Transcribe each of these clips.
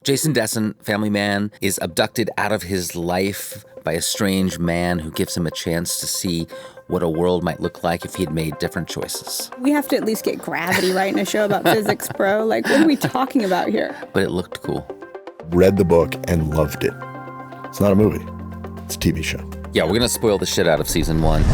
Jason Dessen, family man, is abducted out of his life by a strange man who gives him a chance to see what a world might look like if he had made different choices. We have to at least get gravity right in a show about physics, bro. Like, what are we talking about here? But it looked cool. Read the book and loved it. It's not a movie. It's a TV show. Yeah, we're going to spoil the shit out of season 1.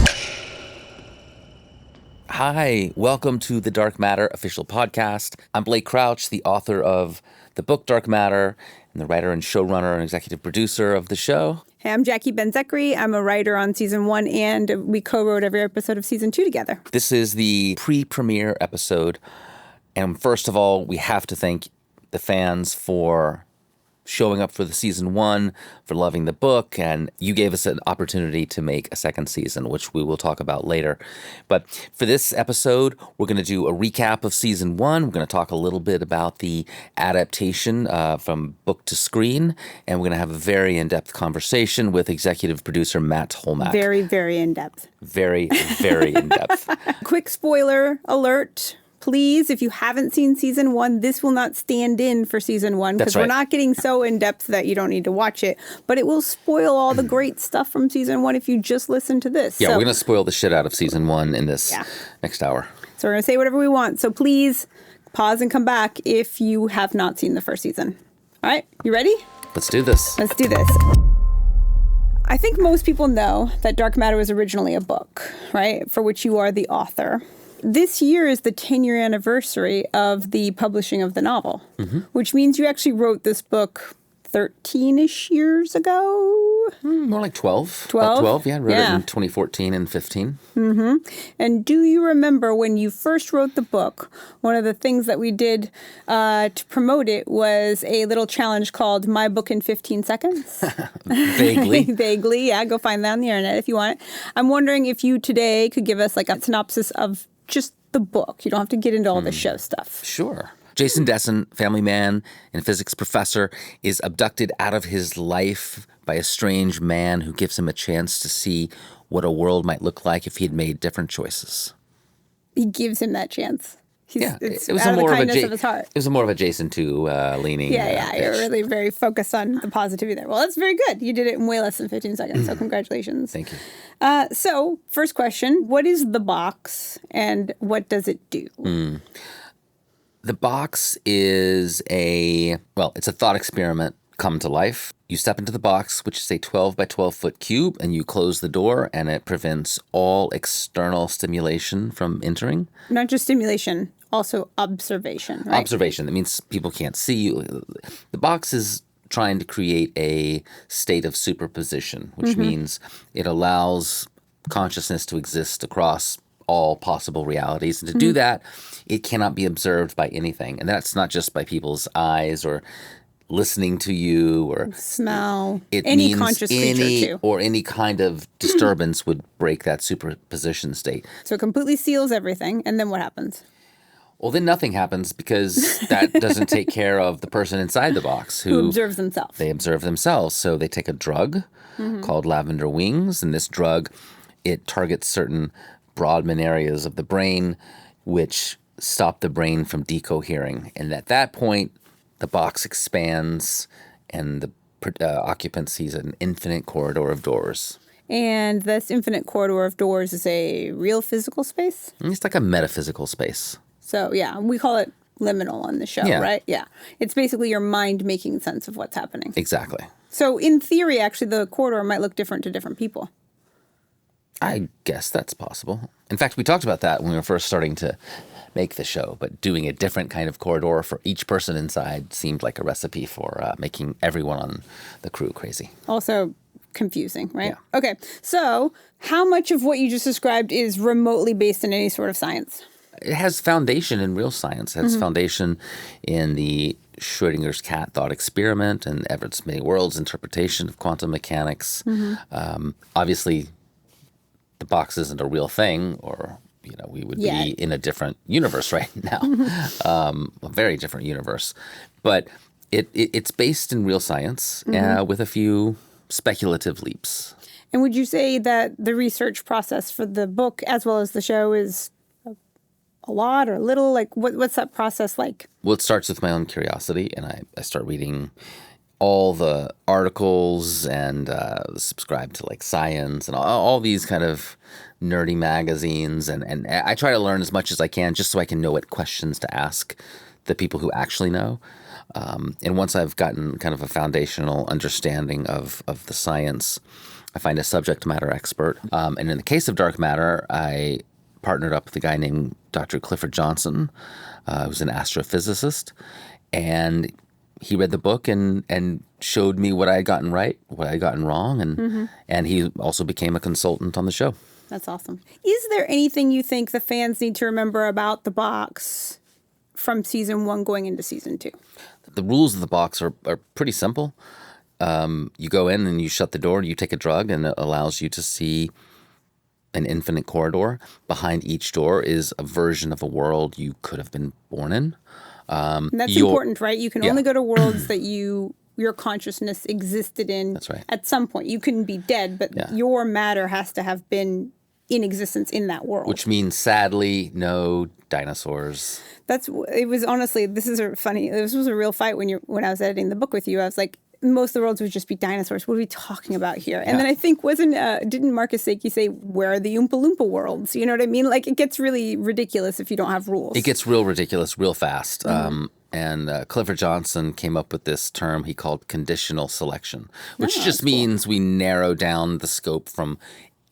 Hi, welcome to the Dark Matter official podcast. I'm Blake Crouch, the author of the book Dark Matter, and the writer and showrunner and executive producer of the show. Hey, I'm Jacque Ben-Zekry. I'm a writer on season 1, and we co-wrote every episode of season 2 together. This is the pre-premiere episode, and first of all, we have to thank the fans for showing up for the season 1, for loving the book, and you gave us an opportunity to make a second season, which we will talk about later. But for this episode, we're going to do a recap of season 1. We're going to talk a little bit about the adaptation from book to screen, and we're going to have a very in-depth conversation with executive producer Matt Tolmach. Very, very in-depth. Very, very in-depth. Quick spoiler alert. Please, if you haven't seen season 1, this will not stand in for season 1 because we're not getting so in-depth that you don't need to watch it. But it will spoil all the great stuff from season 1 if you just listen to this. Yeah, we're going to spoil the shit out of season 1 in this next hour. So we're going to say whatever we want. So please pause and come back if you have not seen the first season. All right, you ready? Let's do this. Let's do this. I think most people know that Dark Matter was originally a book, right, for which you are the author. This year is the 10-year anniversary of the publishing of the novel, which means you actually wrote this book 13-ish years ago. More like 12. 12? About 12, yeah. I wrote it in 2014 and 15. And do you remember when you first wrote the book, one of the things that we did to promote it was a little challenge called My Book in 15 Seconds? Vaguely. Vaguely, yeah. Go find that on the internet if you want it. I'm wondering if you today could give us like a synopsis of just the book. You don't have to get into all the show stuff. Sure. Jason Dessen, family man and physics professor, is abducted out of his life by a strange man who gives him a chance to see what a world might look like if he had made different choices. He gives him that chance. It was out of the more kindness of his heart. It was more of a Jason 2 leaning. You're really very focused on the positivity there. Well, that's very good. You did it in way less than 15 seconds, so congratulations. Thank you. So, first question, what is the box and what does it do? The box is it's a thought experiment come to life. You step into the box, which is a 12 by 12 foot cube, and you close the door, and it prevents all external stimulation from entering. Not just stimulation, also observation, right? Observation. That means people can't see you. The box is trying to create a state of superposition, which means it allows consciousness to exist across all possible realities. And to do that, it cannot be observed by anything. And that's not just by people's eyes or listening to you or smell. It any means conscious creature too. Or any kind of disturbance would break that superposition state. So it completely seals everything. And then what happens? Well, then nothing happens because that doesn't take care of the person inside the box who observes themselves. They observe themselves. So they take a drug called lavender wings. And this drug, it targets certain Brodmann areas of the brain, which stop the brain from decohering. And at that point, the box expands and the occupant sees an infinite corridor of doors. And this infinite corridor of doors is a real physical space? It's like a metaphysical space. So, yeah, we call it liminal on the show, right? Yeah. It's basically your mind making sense of what's happening. Exactly. So, in theory, actually, the corridor might look different to different people. I guess that's possible. In fact, we talked about that when we were first starting to make the show, but doing a different kind of corridor for each person inside seemed like a recipe for making everyone on the crew crazy. Also confusing, right? Yeah. Okay, so how much of what you just described is remotely based in any sort of science? It has foundation in real science. It has foundation in the Schrödinger's cat thought experiment and Everett's many worlds interpretation of quantum mechanics. Obviously, the box isn't a real thing, or we would be in a different universe right now, a very different universe. But it's based in real science with a few speculative leaps. And would you say that the research process for the book as well as the show is a lot or little? Like, what's that process like? Well, it starts with my own curiosity, and I start reading all the articles and subscribe to like Science and all these kind of nerdy magazines. And I try to learn as much as I can just so I can know what questions to ask the people who actually know. And once I've gotten kind of a foundational understanding of the science, I find a subject matter expert. And in the case of dark matter, I partnered up with a guy named Dr. Clifford Johnson, who's an astrophysicist. And he read the book and showed me what I had gotten right, what I had gotten wrong. And he also became a consultant on the show. That's awesome. Is there anything you think the fans need to remember about the box from season 1 going into season 2? The rules of the box are pretty simple. You go in and you shut the door, you take a drug, and it allows you to see an infinite corridor. Behind each door is a version of a world you could have been born in. And that's important, right? You can only go to worlds that your consciousness existed in. That's right. At some point. You couldn't be dead, but your matter has to have been in existence in that world. Which means, sadly, no dinosaurs. It was honestly, this was a real fight when I was editing the book with you. I was like, most of the worlds would just be dinosaurs. What are we talking about here? And then I think didn't Marcus Sakey say, where are the Oompa Loompa worlds? You know what I mean? Like, it gets really ridiculous if you don't have rules. It gets real ridiculous real fast. And Clifford Johnson came up with this term he called conditional selection, which just means we narrow down the scope from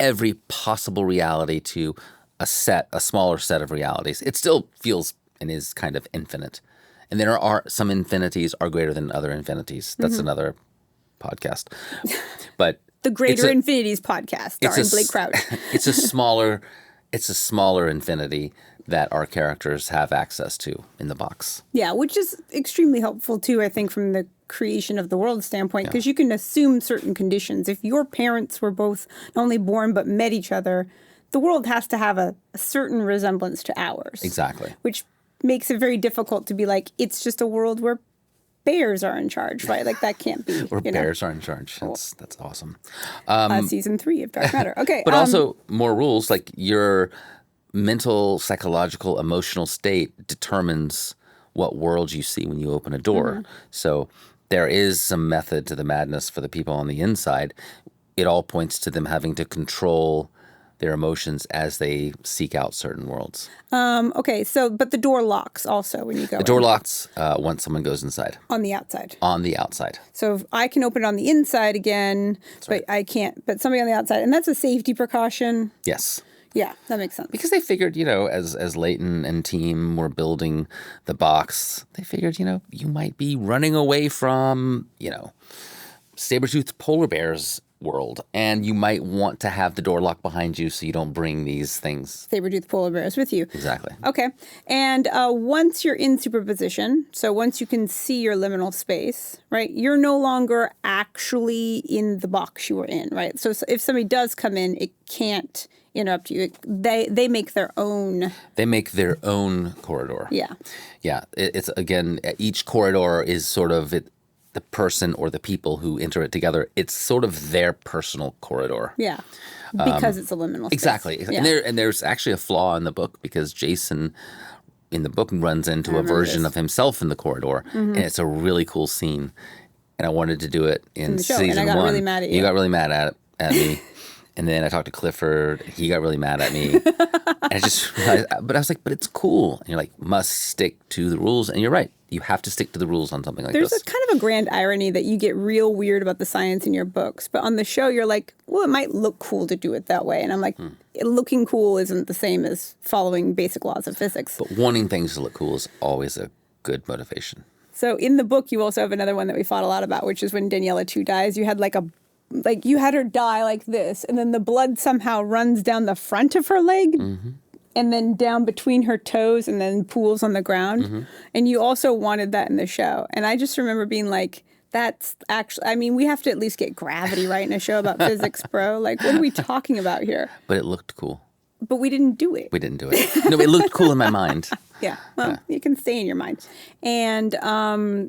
every possible reality to a smaller set of realities. It still feels and is kind of infinite. And there are some infinities are greater than other infinities. That's another podcast. But the Greater Infinities podcast, starring Blake Crouch. It's a smaller infinity that our characters have access to in the box. Yeah, which is extremely helpful too, I think, from the creation of the world standpoint, because you can assume certain conditions. If your parents were both not only born but met each other, the world has to have a certain resemblance to ours. Exactly. Which makes it very difficult to be like, it's just a world where bears are in charge, right? Like, that can't be. Or bears are in charge. That's awesome. Season 3 of Dark Matter. Okay. But also more rules, like your mental, psychological, emotional state determines what world you see when you open a door. So there is some method to the madness for the people on the inside. It all points to them having to control their emotions as they seek out certain worlds. Okay, but the door locks also when you go in. The door locks once someone goes inside. On the outside. On the outside. So I can open it on the inside again, but I can't. But somebody on the outside. And that's a safety precaution. Yes. Yeah, that makes sense. Because they figured, as Leighton and team were building the box, they figured, you might be running away from, saber-toothed polar bears world, and you might want to have the door locked behind you so you don't bring these things. Saber-toothed polar bears with you. Exactly. Okay. And once you're in superposition, so once you can see your liminal space, right, you're no longer actually in the box you were in, right? So if somebody does come in, it can't interrupt you. They make their own. They make their own corridor. Yeah. Yeah. It's, again, each corridor is sort of the person or the people who enter it together. It's sort of their personal corridor. Yeah. Because it's a liminal space. Exactly. Yeah. And there's actually a flaw in the book because Jason in the book runs into a version of himself in the corridor. And it's a really cool scene. And I wanted to do it in season 1. And I got really mad at you. You got really mad at me. And then I talked to Clifford. He got really mad at me. And I just realized, but I was like, but it's cool. And you're like, must stick to the rules. And you're right. You have to stick to the rules on something like this. There's a kind of a grand irony that you get real weird about the science in your books. But on the show, you're like, well, it might look cool to do it that way. And I'm like, looking cool isn't the same as following basic laws of physics. But wanting things to look cool is always a good motivation. So in the book, you also have another one that we fought a lot about, which is when Daniela 2 dies. You had you had her die like this, and then the blood somehow runs down the front of her leg, and then down between her toes, and then pools on the ground. And you also wanted that in the show. And I just remember being like, that's actually, we have to at least get gravity right in a show about physics, bro. Like, what are we talking about here? But it looked cool. But we didn't do it. We didn't do it. No, it looked cool in my mind. Yeah, well, you can stay in your mind. And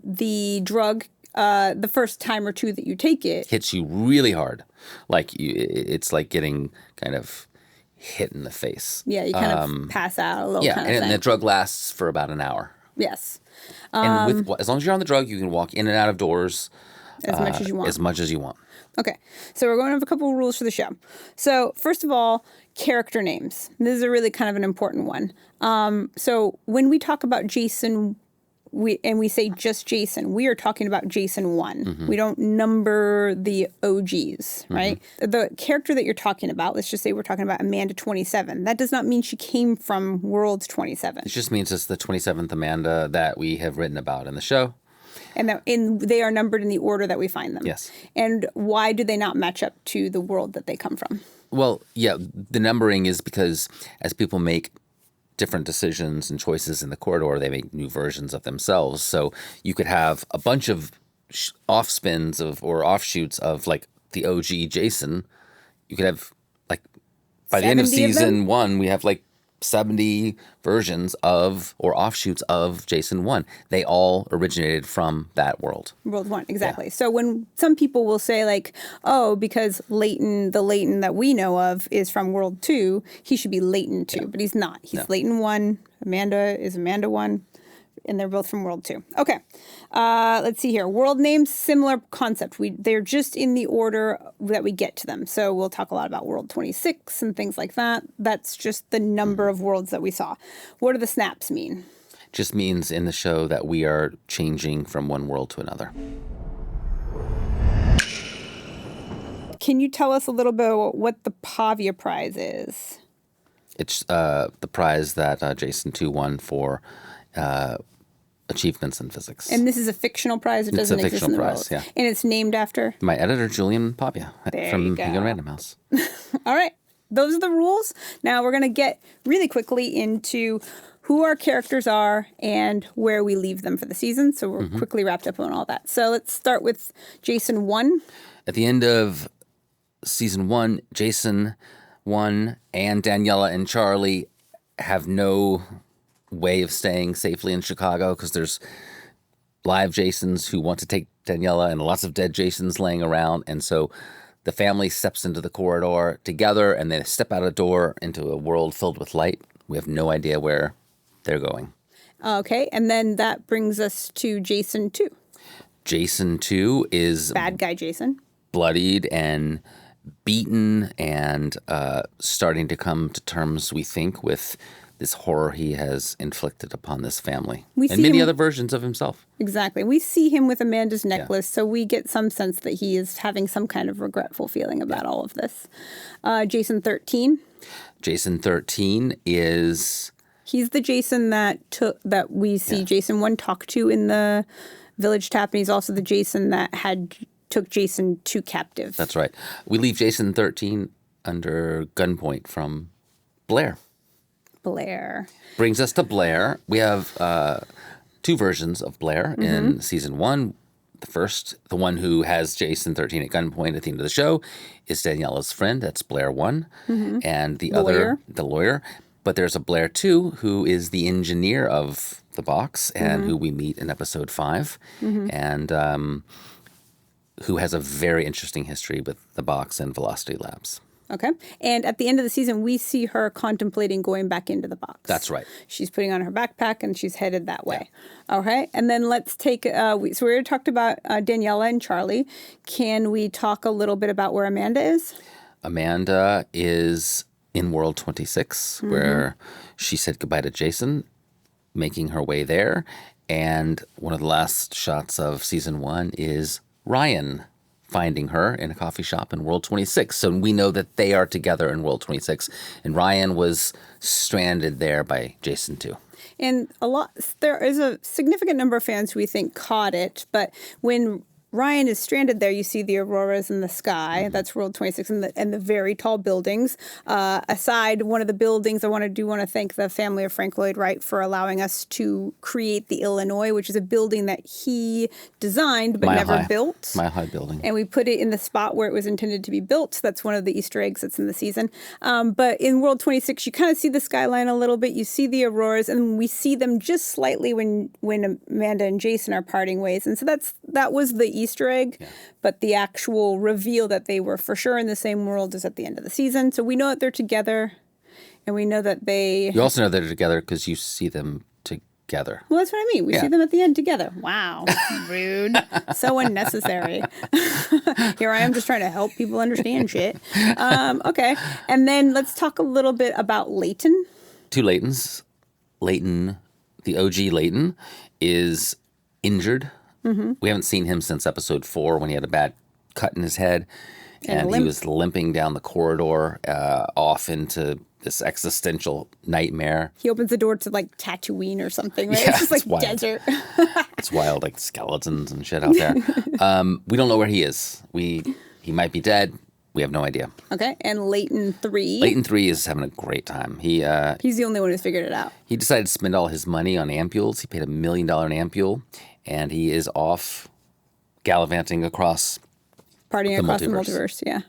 the drug, the first time or two that you take it, hits you really hard. Like it's like getting kind of hit in the face. Yeah, you kind of pass out a little Yeah, kind of and thing. the drug lasts for about an hour. Yes. And as long as you're on the drug, you can walk in and out of doors As much as you want. as much as you want. Okay, so we're going to have a couple of rules for the show. So first of all, character names. This is a really kind of an important one. So when we talk about Jason, we say just Jason, we are talking about Jason 1. Mm-hmm. We don't number the OGs, right? The character that you're talking about, let's just say we're talking about Amanda 27. That does not mean she came from World 27. It just means it's the 27th Amanda that we have written about in the show. And they are numbered in the order that we find them. Yes. And why do they not match up to the world that they come from? Well, yeah, the numbering is because as people make different decisions and choices in the corridor, they make new versions of themselves. So you could have a bunch of off-spins or offshoots of like the OG Jason. You could have like by the end of 70 of them? season 1, we have like 70 versions of or offshoots of Jason 1. They all originated from that world. World 1, exactly. Yeah. So when some people will say like, oh, because Leighton, the Leighton that we know of is from World 2, he should be Leighton 2, but he's not. He's Leighton 1, Amanda is Amanda 1, and they're both from World 2. Okay, let's see here. World names, similar concept. They're just in the order that we get to them. So we'll talk a lot about World 26 and things like that. That's just the number of worlds that we saw. What do the snaps mean? Just means in the show that we are changing from one world to another. Can you tell us a little bit about what the Pavia Prize is? It's the prize that Jason 2 won for achievements in physics. And this is a fictional prize? It doesn't exist in the world? Yeah. And it's named after? My editor, Julian Pavia, from Penguin Random House. All right. Those are the rules. Now we're going to get really quickly into who our characters are and where we leave them for the season. So we're quickly wrapped up on all that. So let's start with Jason 1. At the end of season 1, Jason 1 and Daniela and Charlie have no way of staying safely in Chicago because there's live Jasons who want to take Daniela and lots of dead Jasons laying around. And so the family steps into the corridor together and they step out a door into a world filled with light. We have no idea where they're going. Okay. And then that brings us to Jason 2. Jason 2 is bad guy Jason. Bloodied and beaten and starting to come to terms, we think, with this horror he has inflicted upon this family. And many other versions of himself. Exactly. We see him with Amanda's necklace, so we get some sense that he is having some kind of regretful feeling about all of this. Jason 13. Jason 13 is... He's the Jason that we see Jason 1 talk to in the village tap, and he's also the Jason that took Jason 2 captive. That's right. We leave Jason 13 under gunpoint from Blair. Brings us to Blair. We have 2 versions of Blair in season 1. The one who has Jason 13 at gunpoint at the end of the show, is Daniela's friend. That's Blair 1. And the other, the lawyer. But there's a Blair 2 who is the engineer of the box and who we meet in episode 5. And who has a very interesting history with the box and Velocity Labs. Okay. And at the end of the season, we see her contemplating going back into the box. That's right. She's putting on her backpack and she's headed that way. Yeah. Okay. And then let's take, so we already talked about Daniela and Charlie. Can we talk a little bit about where Amanda is? Amanda is in World 26, where she said goodbye to Jason, making her way there. And one of the last shots of season 1 is Ryan finding her in a coffee shop in World 26. So we know that they are together in World 26. And Ryan was stranded there by Jason 2. And there is a significant number of fans who we think caught it. But when Ryan is stranded there, you see the auroras in the sky. That's World 26 and the very tall buildings. Aside one of the buildings, I want to thank the family of Frank Lloyd Wright for allowing us to create the Illinois, which is a building that he designed but never built. Mile High building. And we put it in the spot where it was intended to be built. That's one of the Easter eggs that's in the season. But in World 26, you kind of see the skyline a little bit. You see the auroras, and we see them just slightly when Amanda and Jason are parting ways. And so that was the Easter egg, but the actual reveal that they were for sure in the same world is at the end of the season. So we know that they're together. And we know that they... You also know they're together because you see them together. Well, that's what I mean. We see them at the end together. Wow. Rude. So unnecessary. Here I am just trying to help people understand shit. Okay. And then let's talk a little bit about Leighton. 2 Leightons. Leighton, the OG Leighton, is injured. We haven't seen him since episode 4 when he had a bad cut in his head. And he was limping down the corridor off into this existential nightmare. He opens the door to like Tatooine or something, right? Yeah, it's just like wild. desert. It's wild, like skeletons and shit out there. We don't know where he is. He might be dead. We have no idea. Okay, and Leighton 3. Leighton 3 is having a great time. He's the only one who's figured it out. He decided to spend all his money on ampules. He paid $1 million an ampule, and he is off gallivanting across Partying across the multiverse, yeah.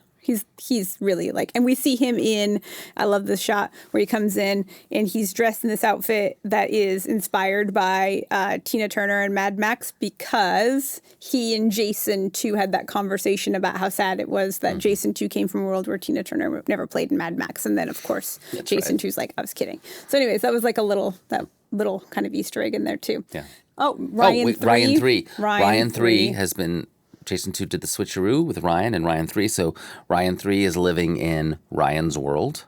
He's really like, and we see him in, I love this shot where he comes in and he's dressed in this outfit that is inspired by Tina Turner and Mad Max, because he and Jason 2 had that conversation about how sad it was that Jason 2 came from a world where Tina Turner never played in Mad Max. And then, of course, Jason 2's like, I was kidding. So anyways, that was like that little kind of Easter egg in there too. Yeah. Oh, Ryan 3. Ryan 3. Ryan 3 has been... Jason 2 did the switcheroo with Ryan and Ryan 3. So Ryan 3 is living in Ryan's world.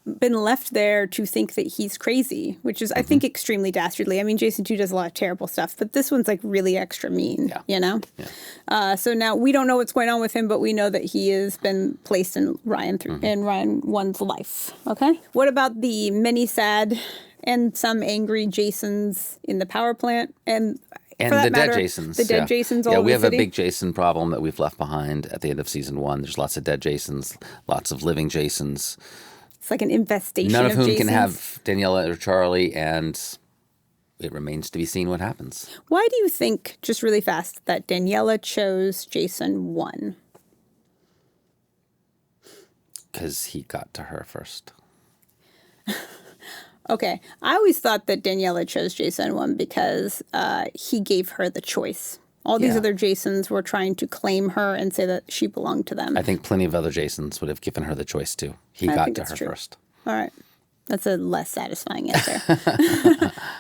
Been left there to think that he's crazy, which is, I think, extremely dastardly. I mean, Jason 2 does a lot of terrible stuff, but this one's like really extra mean, you know? Yeah. So now we don't know what's going on with him, but we know that he has been placed in Ryan 1's life. Okay. What about the many sad and some angry Jasons in the power plant? And the dead Jasons. The dead Jasons all over the we have city. a big Jason problem that we've left behind at the end of season 1. There's lots of dead Jasons, lots of living Jasons. It's like an infestation None of whom Jasons. can have Daniela or Charlie, and it remains to be seen what happens. Why do you think, just really fast, that Daniela chose Jason 1? Because he got to her first. Okay. I always thought that Daniela chose Jason 1 because he gave her the choice. All these other Jasons were trying to claim her and say that she belonged to them. I think plenty of other Jasons would have given her the choice, too. He got to her first. All right. That's a less satisfying answer.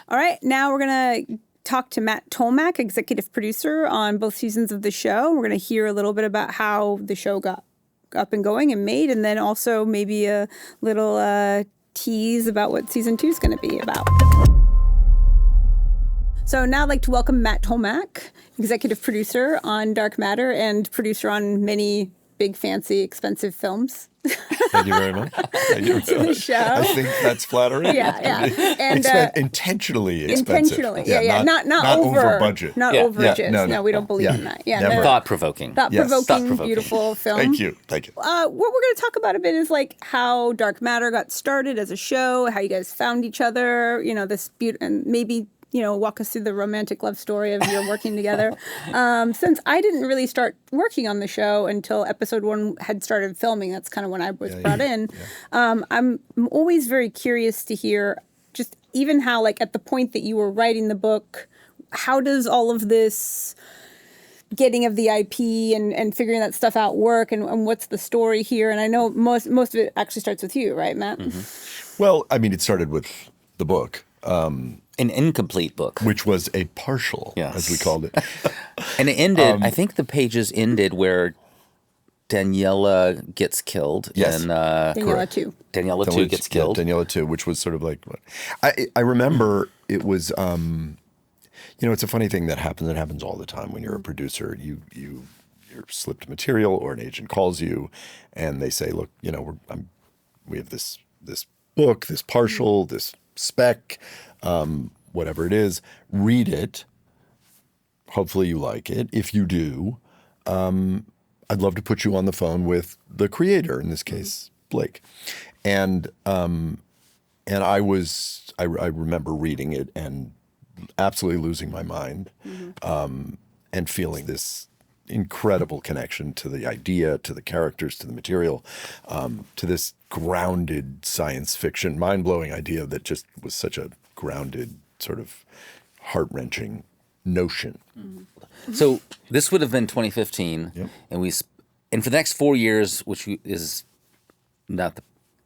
All right. Now we're going to talk to Matt Tolmach, executive producer on both seasons of the show. We're going to hear a little bit about how the show got up and going and made, and then also maybe a little... tease about what season 2 is going to be about. So now I'd like to welcome Matt Tolmach, executive producer on Dark Matter and producer on many big, fancy, expensive films. Thank you very much. Thank you very much. Show. I think that's flattering. Yeah. And intentionally expensive. Intentionally, not over budget. Not overages. No, we don't believe in that. Yeah, never. Thought-provoking. Thought-provoking, beautiful film. Thank you. What we're going to talk about a bit is like how Dark Matter got started as a show, how you guys found each other, this and maybe walk us through the romantic love story of your working together. Since I didn't really start working on the show until episode 1 had started filming, that's kind of when I was brought in. I'm always very curious to hear just even how, like, at the point that you were writing the book, how does all of this getting of the IP and figuring that stuff out work, and what's the story here? And I know most of it actually starts with you, right, Matt? Mm-hmm. Well, I mean, it started with the book. An incomplete book. Which was a partial, as we called it. And it ended, I think the pages ended where Daniela gets killed. Yes. Daniela 2. Daniela 2 gets killed. Yeah, Daniela 2, which was sort of like, I remember it was, it's a funny thing that happens. It happens all the time when you're a producer. You're slipped material, or an agent calls you and they say, look, we have this book, this partial, this spec, whatever it is, read it. Hopefully you like it. If you do, I'd love to put you on the phone with the creator, in this case, Blake. And I remember reading it and absolutely losing my mind, and feeling this incredible connection to the idea, to the characters, to the material, to this grounded science fiction, mind-blowing idea that just was such a grounded, sort of heart-wrenching notion. Mm-hmm. So this would have been 2015, and for the next 4 years, which is not the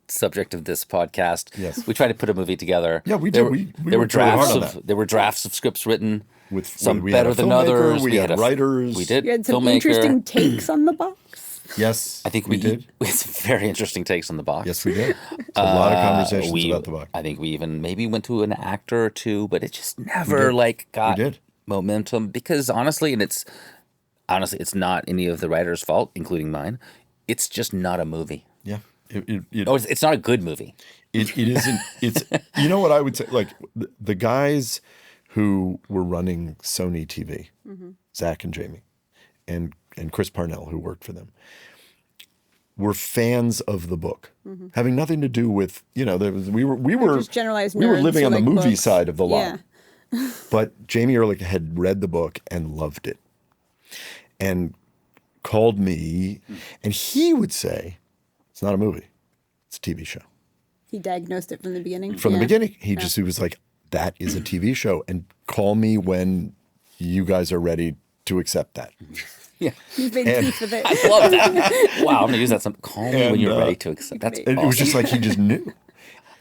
subject of this podcast. Yes. We tried to put a movie together. Yeah, we did. There were worked really hard drafts on of that. there were drafts of scripts written. With some we had better a than filmmaker, others. We had writers. We did. You had some filmmaker. interesting takes on the box. Yes, I think we did. We had some very interesting takes on the box. Yes, we did. A lot of conversations about the box. I think we even maybe went to an actor or two, but it just never got momentum because honestly, it's not any of the writers' fault, including mine. It's just not a movie. Yeah. It's not a good movie. It isn't. It's you know what I would say. Like the guys who were running Sony TV, Zach and Jamie, and Chris Parnell, who worked for them, were fans of the book, having nothing to do with we were just generalized we were nerds living who on the like movie books. side of the Yeah. line. But Jamie Ehrlich had read the book and loved it, and called me, and he would say, "It's not a movie; it's a TV show." He diagnosed it from the beginning. From the beginning, he was like, "That is a TV show, and call me when you guys are ready to accept that." Yeah, He's made peace with it. I love that. Wow, I'm gonna use that. Call me when you're ready to accept. That's It was just like he just knew.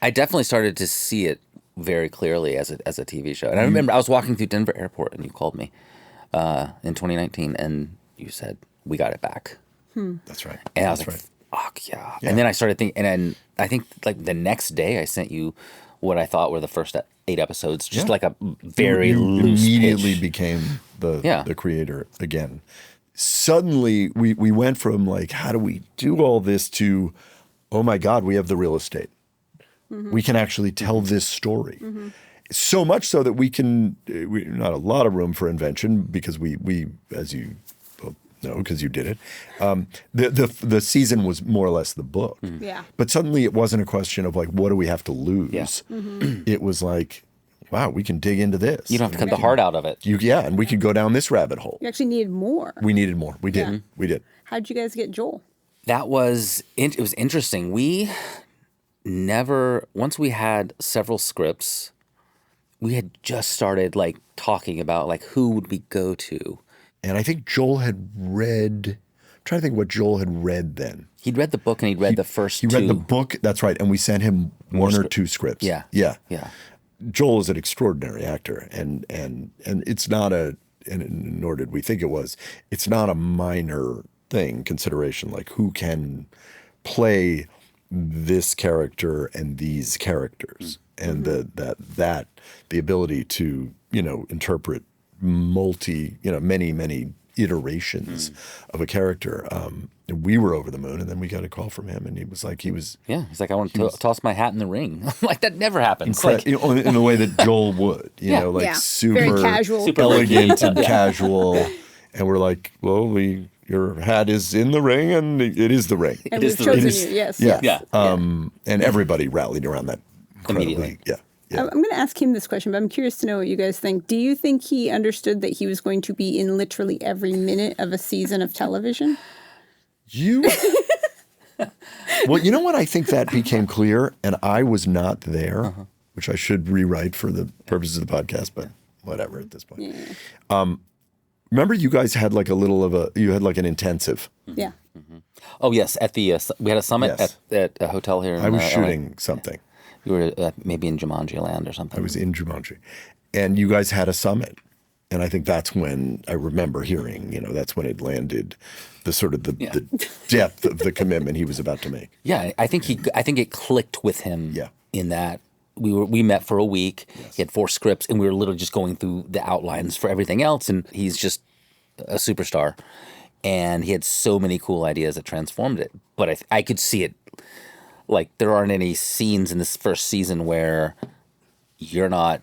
I definitely started to see it very clearly as a TV show, and I remember I was walking through Denver Airport, and you called me in 2019, and you said we got it back. That's right. And I was like, fuck yeah. And then I started thinking, and then I think like the next day I sent you what I thought were the first 8 episodes, just like a very you loose immediately pitch. became the creator again. Suddenly we went from like, how do we do all this to, oh my God, we have the real estate. We can actually tell this story. So much so that we not a lot of room for invention because we as you know, because you did it. The season was more or less the book. Yeah. But suddenly it wasn't a question of like, what do we have to lose? It was like, wow, we can dig into this. You don't have to cut the heart out of it. And we could go down this rabbit hole. You actually needed more. We needed more. We did. Yeah. We did. How'd you guys get Joel? That was it was interesting. We once we had several scripts, we had just started like talking about like who would we go to. And I think Joel had read. I'm trying to think what Joel had read then. He'd read the book and he'd read the first two. He read the book. That's right. And we sent him one or two scripts. Yeah. Yeah. Yeah. Joel is an extraordinary actor, and it's not and nor did we think it was. It's not a minor consideration, like who can play this character and these characters, and the ability to interpret many iterations of a character. We were over the moon, and then we got a call from him, and he was like, he's like, I want to toss my hat in the ring. I'm like, that never happens. In the way that Joel would, super very casual, super elegant and casual. And we're like, well, your hat is in the ring, and it is the ring. And we've chosen you, yes. Yeah. And everybody rallied around that immediately. Yeah. I'm going to ask him this question, but I'm curious to know what you guys think. Do you think he understood that he was going to be in literally every minute of a season of television? Well, you know what? I think that became clear, and I was not there, which I should rewrite for the purposes of the podcast, but whatever at this point. Yeah. Remember you guys had like you had like an intensive. Yeah. Oh, yes. At the we had a summit at a hotel here. I was shooting something. You were maybe in Jumanji Land or something. I was in Jumanji. And you guys had a summit. And I think that's when I remember hearing, that's when it landed the sort of the depth of the commitment he was about to make. Yeah, I think it clicked with him in that we met for a week. Yes. He had 4 scripts, and we were literally just going through the outlines for everything else, and he's just a superstar. And he had so many cool ideas that transformed it. But I could see it. Like, there aren't any scenes in this first season where you're not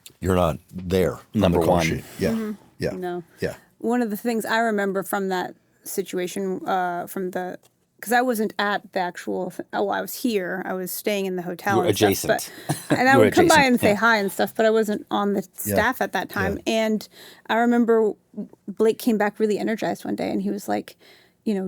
there. Number one. Sheet. Yeah. Yeah. No. Yeah. One of the things I remember from that situation, because I wasn't at the actual. I was here. I was staying in the hotel. You were and adjacent. Stuff, and I would come by and say hi and stuff, but I wasn't on the staff at that time. Yeah. And I remember Blake came back really energized one day, and he was like,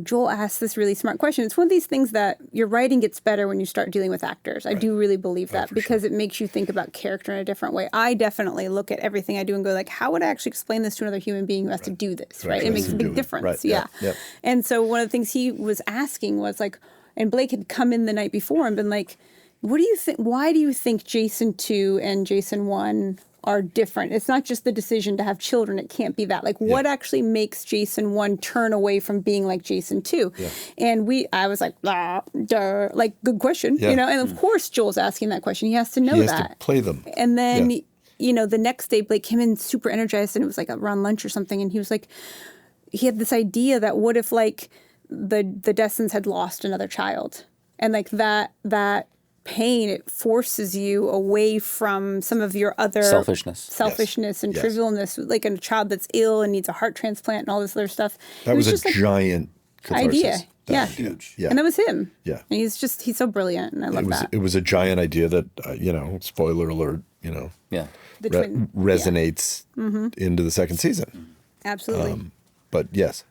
Joel asked this really smart question. It's one of these things that your writing gets better when you start dealing with actors. I do really believe that because it makes you think about character in a different way. I definitely look at everything I do and go like, how would I actually explain this to another human being who has to do this, right? It makes a big difference. Right. Yeah. Yep. And so one of the things he was asking was like, and Blake had come in the night before and been like, What do you think? Why do you think Jason 2 and Jason 1 are different? It's not just the decision to have children. It can't be that. Like, what actually makes Jason 1 turn away from being like Jason 2? Yeah. And I was like, duh, like, good question, you know? And of course, Joel's asking that question. He has to know that. He has to play them. And then, you know, the next day, Blake came in super energized, and it was like around lunch or something. And he was like, he had this idea that what if, like, the Dessens had lost another child? And, like, that pain, it forces you away from some of your other selfishness and trivialness, like a child that's ill and needs a heart transplant and all this other stuff. That was a giant catharsis. Idea. Huge. And that was him. Yeah. And he's so brilliant, and I love that. It was a giant idea that, you know, spoiler alert, you know, resonates into the second season. Absolutely. But yes.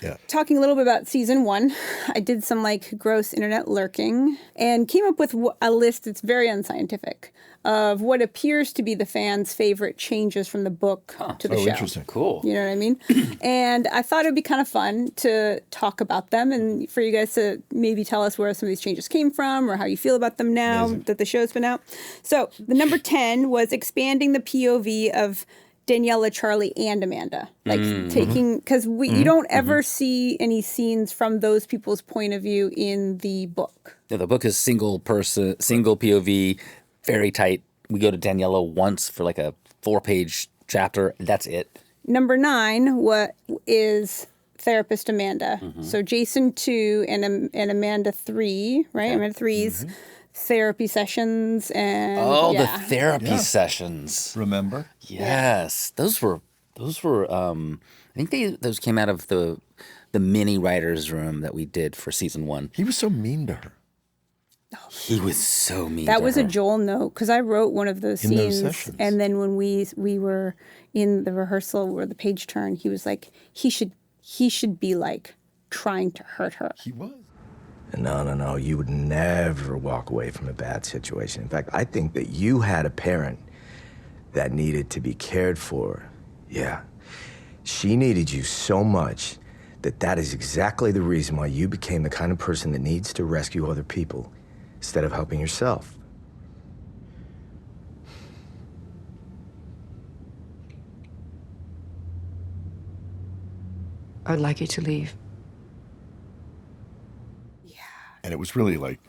Yeah. Talking a little bit about season 1, I did some like gross internet lurking and came up with a list that's very unscientific of what appears to be the fans' favorite changes from the book to the show. Interesting. Cool. You know what I mean? And I thought it'd be kind of fun to talk about them and for you guys to maybe tell us where some of these changes came from or how you feel about them now that the show's been out. So the number 10 was expanding the POV of Daniela, Charlie, and Amanda, like taking, because you don't ever see any scenes from those people's point of view in the book. Yeah, the book is single person, single POV, very tight. We go to Daniela once for like a 4-page chapter. That's it. Number 9, what is therapist Amanda? So Jason 2 and Amanda 3, right? Yeah. Amanda 3's therapy sessions and the therapy sessions. Remember? Yes, those were. I think those came out of the mini writers' room that we did for season 1. He was so mean to her. He was so mean. That to was her. a Joel note because I wrote one of those scenes, and then when we were in the rehearsal where the page turned, he was like, he should be like trying to hurt her. He was. No. You would never walk away from a bad situation. In fact, I think that you had a parent that needed to be cared for. Yeah. She needed you so much that is exactly the reason why you became the kind of person that needs to rescue other people instead of helping yourself. I'd like you to leave. And it was really like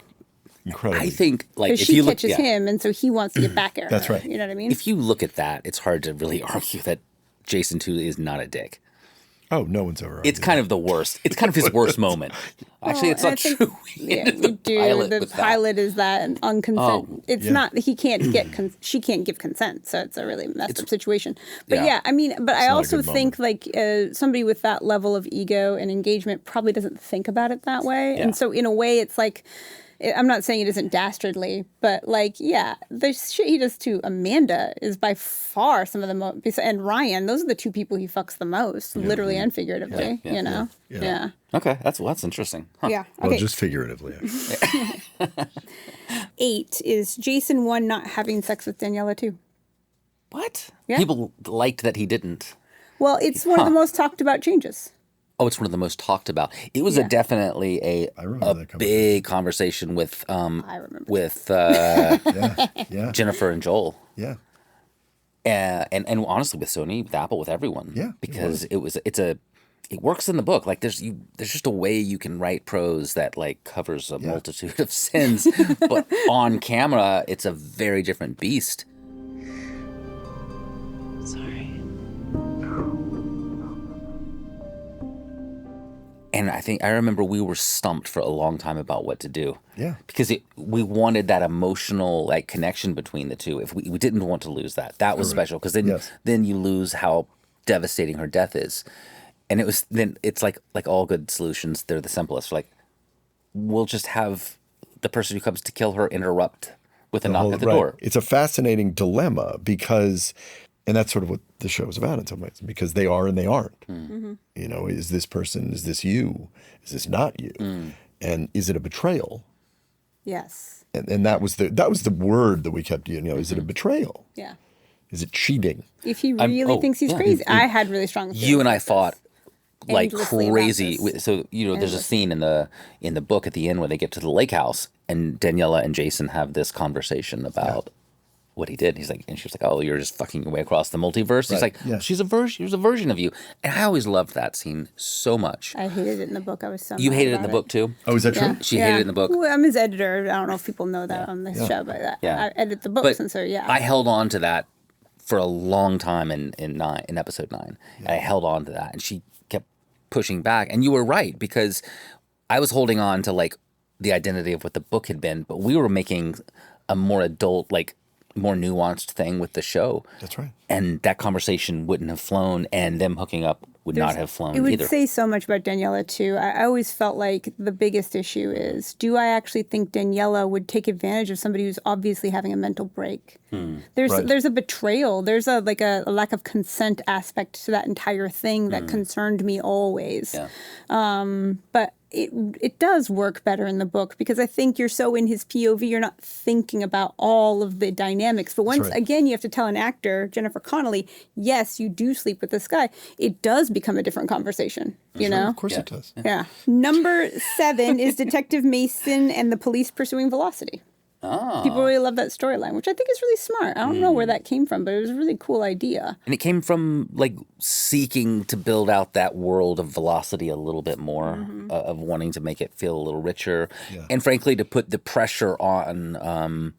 incredible. I think like if she you look, catches him, and so he wants to get back at her. That's right. You know what I mean? If you look at that, it's hard to really argue that Jason 2 is not a dick. Oh, no one's ever. It's kind of the worst. It's kind of his worst moment. Actually, it's not true. We do. The pilot is that unconsent. It's not. He can't get. She can't give consent. So it's a really messed up situation. But I mean, but I also think like somebody with that level of ego and engagement probably doesn't think about it that way. Yeah. And so in a way, it's like. I'm not saying it isn't dastardly, but like, the shit he does to Amanda is by far some of the most, and Ryan, those are the two people he fucks the most, literally and figuratively, you know? Yeah. Okay, that's interesting. Huh. Yeah. Okay. Well, just figuratively. 8 is Jason 1 not having sex with Daniela 2. What? Yeah. People liked that he didn't. Well, it's one of the most talked about changes. Oh, it's one of the most talked about. It was definitely a big conversation with Jennifer and Joel. Yeah. And honestly with Sony, with Apple, with everyone. Yeah. Because it works in the book. Like there's just a way you can write prose that like covers a multitude of sins, but on camera it's a very different beast. Sorry. And I remember we were stumped for a long time about what to do. Yeah. Because we wanted that emotional like connection between the two. If we didn't want to lose that. That was special because then you lose how devastating her death is. And it's like all good solutions, they're the simplest. Like we'll just have the person who comes to kill her interrupt with a knock at the door. It's a fascinating dilemma because and that's sort of what the show is about in some ways, because they are and they aren't. Mm-hmm. You know, is this person, is this you? Is this not you? And is it a betrayal? Yes. And that was the word that we kept, is it a betrayal? Yeah. Is it cheating? If he really thinks he's crazy. I had really strong feelings. You and I fought like endlessly about crazy. this. So there's a scene in the book at the end where they get to the lake house and Daniela and Jason have this conversation about what he did. He's like, and she was like, "Oh, you're just fucking your way across the multiverse." He's like, "She's a version of you," and I always loved that scene so much. I hated it in the book. I was so You mad hated it in about the book too. Oh, is that true? Yeah. She hated it in the book. Well, I'm his editor. I don't know if people know that on this show, but I edit the books, and so I held on to that for a long time in episode 9. And I held on to that, and she kept pushing back. And you were right, because I was holding on to like the identity of what the book had been, but we were making a more adult, like more nuanced thing with the show. That's right. And that conversation wouldn't have flown, and them hooking up would not have flown either. It would either. say so much about Daniela too. I always felt like the biggest issue is, do I actually think Daniela would take advantage of somebody who's obviously having a mental break? There's a betrayal. There's a lack of consent aspect to that entire thing that concerned me always. Yeah. But it does work better in the book because I think you're so in his POV, you're not thinking about all of the dynamics. But once again, you have to tell an actor, Jennifer Connelly, yes, you do sleep with this guy. It does become a different conversation, you know? Of course it does. Yeah. Number 7 is Detective Mason and the police pursuing Velocity. Oh. People really love that storyline, which I think is really smart. I don't know where that came from, but it was a really cool idea. And it came from like seeking to build out that world of Velocity a little bit more, of wanting to make it feel a little richer, and frankly to put the pressure on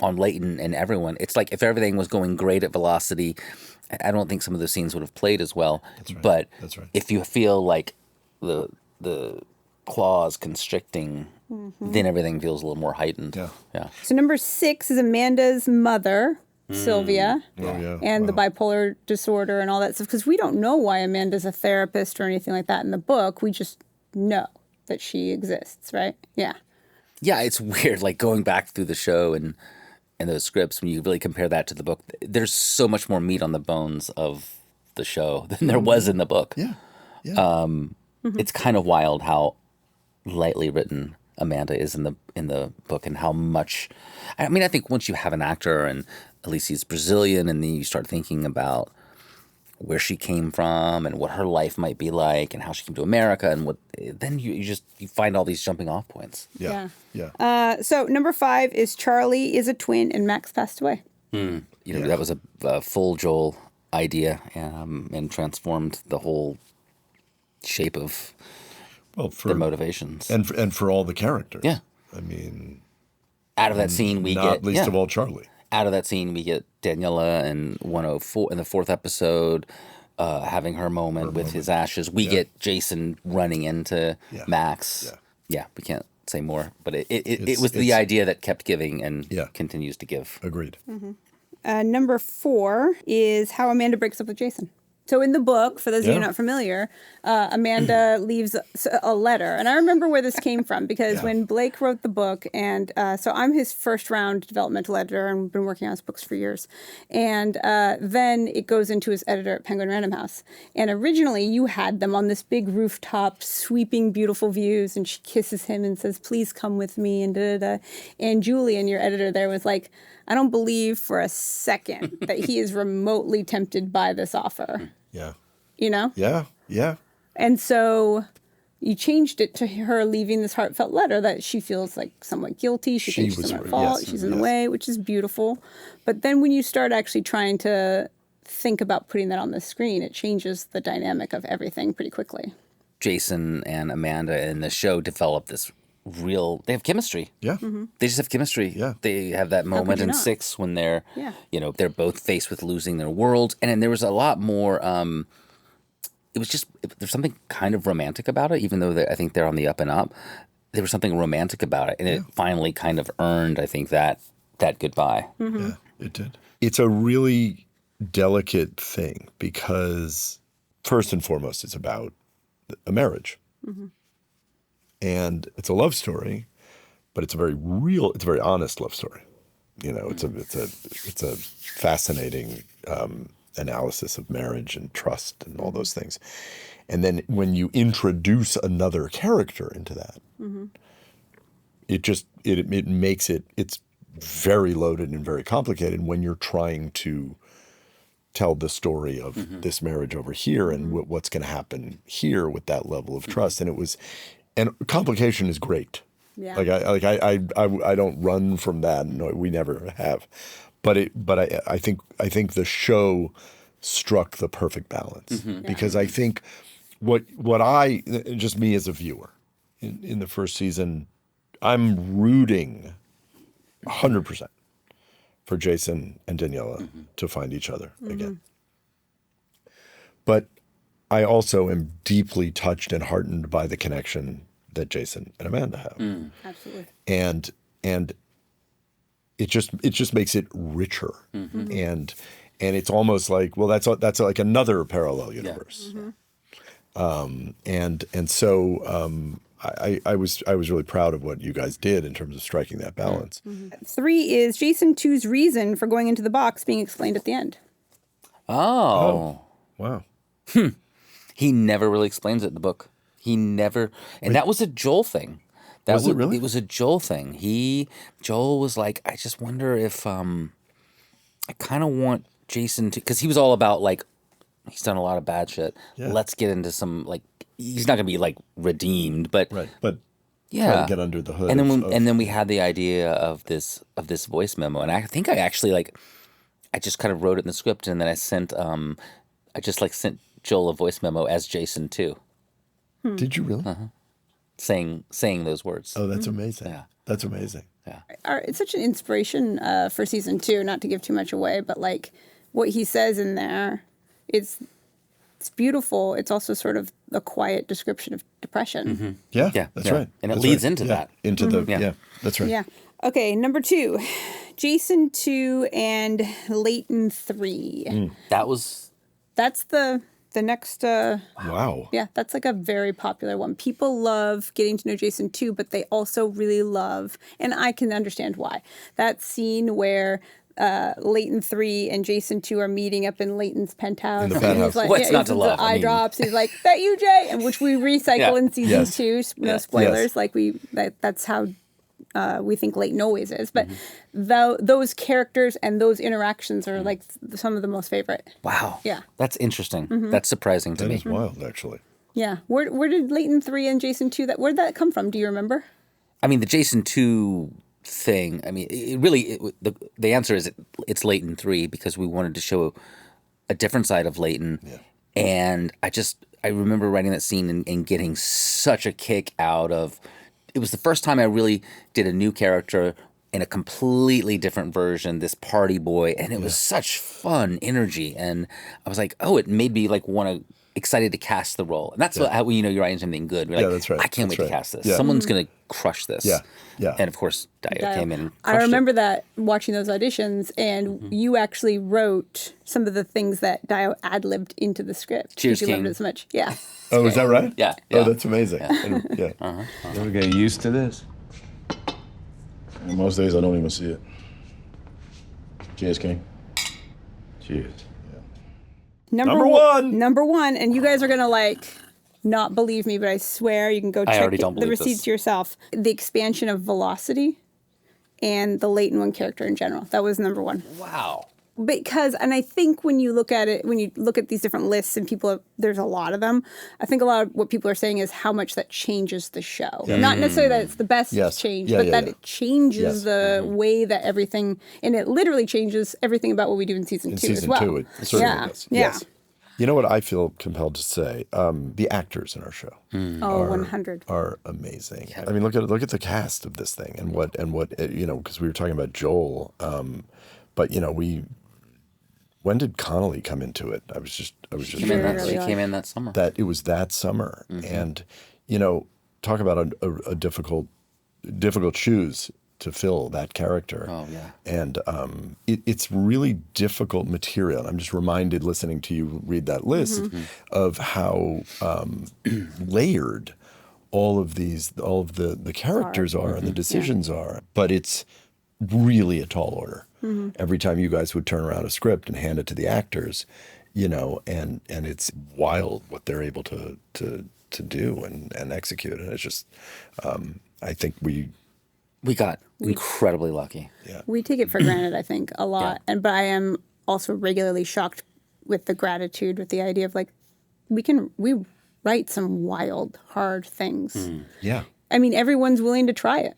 Leighton and everyone. It's like if everything was going great at Velocity, I don't think some of those scenes would have played as well. That's right. But That's right. if you feel like the claws constricting, then everything feels a little more heightened. Yeah. So number 6 is Amanda's mother, Sylvia, and the bipolar disorder and all that stuff. Because we don't know why Amanda's a therapist or anything like that in the book. We just know that she exists, right? Yeah. Yeah, it's weird, like going back through the show and those scripts, when you really compare that to the book, there's so much more meat on the bones of the show than there was in the book. It's kind of wild how lightly written Amanda is in the book, and how much. I mean, I think once you have an actor, and at least he's Brazilian, and then you start thinking about where she came from and what her life might be like, and how she came to America, and what then you find all these jumping off points. Yeah. So number 5 is Charlie is a twin and Max passed away. That was a full Joel idea, and transformed the whole shape of their motivations, and for all the characters. Yeah, I mean, out of that scene we not get least of all Charlie. Out of that scene we get Daniela in 104 in the 4th episode, having her moment with his ashes. We get Jason running into Max. Yeah, we can't say more, but it was the idea that kept giving and continues to give. Agreed. Number 4 is how Amanda breaks up with Jason. So in the book, for those of you not familiar, Amanda leaves a letter. And I remember where this came from because when Blake wrote the book, and so I'm his first round developmental editor and been working on his books for years. And then it goes into his editor at Penguin Random House. And originally you had them on this big rooftop, sweeping beautiful views. And she kisses him and says, "Please come with me," and da-da-da. And Julian, your editor there, was like, "I don't believe for a second that he is remotely tempted by this offer." Yeah. You know? Yeah. And so you changed it to her leaving this heartfelt letter that she feels like somewhat guilty. She thinks she's at fault. She's in the way, which is beautiful. But then when you start actually trying to think about putting that on the screen, it changes the dynamic of everything pretty quickly. Jason and Amanda in the show develop this they have chemistry. Yeah. They just have chemistry. Yeah. They have that moment in not? 6 when they're, they're both faced with losing their world. And then there was a lot more, there's something kind of romantic about it, even though I think they're on the up and up. There was something romantic about it. And it finally kind of earned, I think, that goodbye. Yeah, it did. It's a really delicate thing because first and foremost, it's about a marriage. And it's a love story, but it's a very real, it's a very honest love story. You know, it's a fascinating analysis of marriage and trust and all those things. And then when you introduce another character into that, it makes it's very loaded and very complicated when you're trying to tell the story of this marriage over here and what's going to happen here with that level of trust. And complication is great. Yeah. I don't run from that. No, we never have. But I think the show struck the perfect balance because I think what I, just me as a viewer in the first season, I'm rooting 100% for Jason and Daniela to find each other again. But I also am deeply touched and heartened by the connection that Jason and Amanda have. Absolutely. And it just makes it richer. And it's almost like, well, that's like another parallel universe. And so I was really proud of what you guys did in terms of striking that balance. 3 is Jason 2's reason for going into the box being explained at the end. Oh. Wow. He never really explains it in the book. He never, and that was a Joel thing. That Was it really? It was a Joel thing. Joel was like, I just wonder if I kind of want Jason to, because he was all about like, he's done a lot of bad shit. Yeah. Let's get into some like, he's not gonna be like redeemed, but Right. But yeah, try to get under the hood. And then we had the idea of this voice memo, and I think I actually I just kind of wrote it in the script, and then I sent sent Joel a voice memo as Jason too. Did you really? Saying those words. Oh, that's amazing. Yeah. That's amazing. Yeah. It's such an inspiration for season 2, not to give too much away, but like what he says in there, it's beautiful. It's also sort of a quiet description of depression. Yeah, Yeah, that's yeah. right. And it That's leads right. into that. Into the, Yeah. that's right. Yeah. Okay, number 2, Jason 2 and Leighton 3. That's the next... Wow. Yeah, that's like a very popular one. People love getting to know Jason 2, but they also really love, and I can understand why, that scene where Leighton 3 and Jason 2 are meeting up in Leighton's penthouse. In the And penthouse. he's like, What's not he's to the love? I eye mean- drops. He's like, that you, Jay? And which we recycle Yeah. in season Yes. 2. No Yeah. spoilers. Yes. Like that's how we think Leighton always is. But those characters and those interactions are like some of the most favorite. Wow. Yeah. That's interesting. That's surprising to That me. is wild, actually. Yeah. Where did Leighton 3 and Jason 2, where'd that come from? Do you remember? I mean, the Jason 2 thing, I mean, the answer is it's Leighton 3 because we wanted to show a different side of Leighton. Yeah. And I remember writing that scene and getting such a kick out of, it was the first time I really did a new character in a completely different version, this party boy, and it was such fun energy. And I was like, oh, it made me like excited to cast the role. And that's how you're writing something good. You're like, that's right. I can't That's wait right. to cast this. Yeah. Someone's going to crush this. Yeah. Yeah. And of course, Dako came in and I crushed remember it. that watching those auditions, and you actually wrote some of the things that Dio ad-libbed into the script. Cheers, you loved King. it so much. Yeah. Oh, is that right? Yeah. Oh, that's amazing. Yeah. You ever get used to this? And most days I don't even see it. Cheers, King. Cheers. Number one. Number 1, and you guys are gonna like not believe me, but I swear you can go check already don't the believe receipts this. yourself. The expansion of Velocity and the Leighton 1 character in general. That was number 1. Wow. Because, and I think when you look at it, when you look at these different lists and there's a lot of them, I think a lot of what people are saying is how much that changes the show. Not necessarily that it's the best Yes. change, Yeah, but yeah, that yeah. it changes Yes. the way that everything, and it literally changes everything about what we do in season In 2 as season well. 2, it certainly yeah. does. Yeah. Yes. You know what I feel compelled to say? The actors in our show Oh, 100. are amazing. I mean, look at the cast of this thing and what because we were talking about Joel, but when did Connelly come into it? I was just She came in that summer. that it was that summer, and talk about a difficult shoes to fill that character. Oh, yeah. And it's really difficult material. I'm just reminded listening to you read that list of how layered all of the characters are and the decisions are. But it's really a tall order. Every time you guys would turn around a script and hand it to the actors, and it's wild what they're able to do and execute. And it's just, I think we got incredibly lucky. We take it for granted, I think, a lot. But I am also regularly shocked with the gratitude, with the idea of like, we write some wild, hard things. Yeah. I mean, everyone's willing to try it.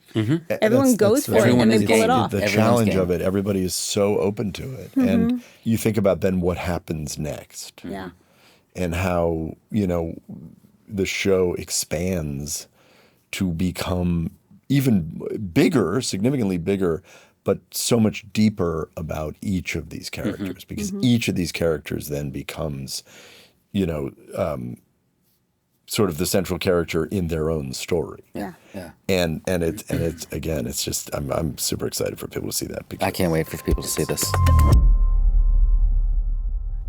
Everyone goes for it Everyone and they is pull it game. off. The Everyone's challenge game. of it, everybody is so open to it. And you think about then what happens next. Yeah. And how, the show expands to become even bigger, significantly bigger, but so much deeper about each of these characters, because each of these characters then becomes, sort of the central character in their own story. Yeah. And it's again, it's just I'm super excited for people to see that. I can't wait for people to see this.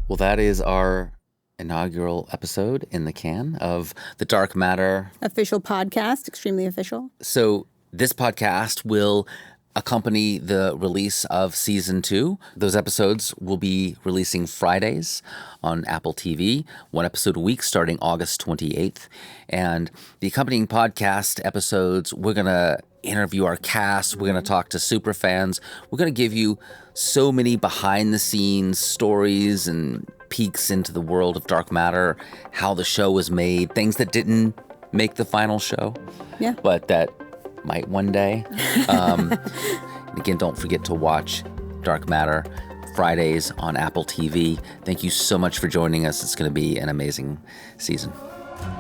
Well, that is our inaugural episode in the can of the Dark Matter. Official podcast, extremely official. So this podcast will accompany the release of season 2. Those episodes will be releasing Fridays on Apple TV, 1 episode a week starting August 28th. And the accompanying podcast episodes, we're going to interview our cast. We're going to talk to super fans. We're going to give you so many behind the scenes stories and peeks into the world of Dark Matter, how the show was made, things that didn't make the final show, but that might one day. Again, don't forget to watch Dark Matter Fridays on Apple TV. Thank you so much for joining us. It's going to be an amazing season.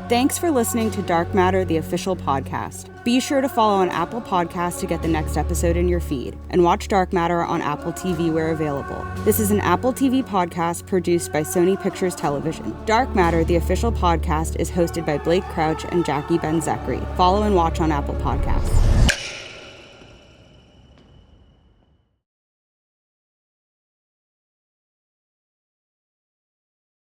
Thanks for listening to Dark Matter, the official podcast. Be sure to follow on Apple Podcasts to get the next episode in your feed, and watch Dark Matter on Apple TV where available. This is an Apple TV podcast produced by Sony Pictures Television. Dark Matter, the official podcast, is hosted by Blake Crouch and Jacque Ben-Zekry. Follow and watch on Apple Podcasts.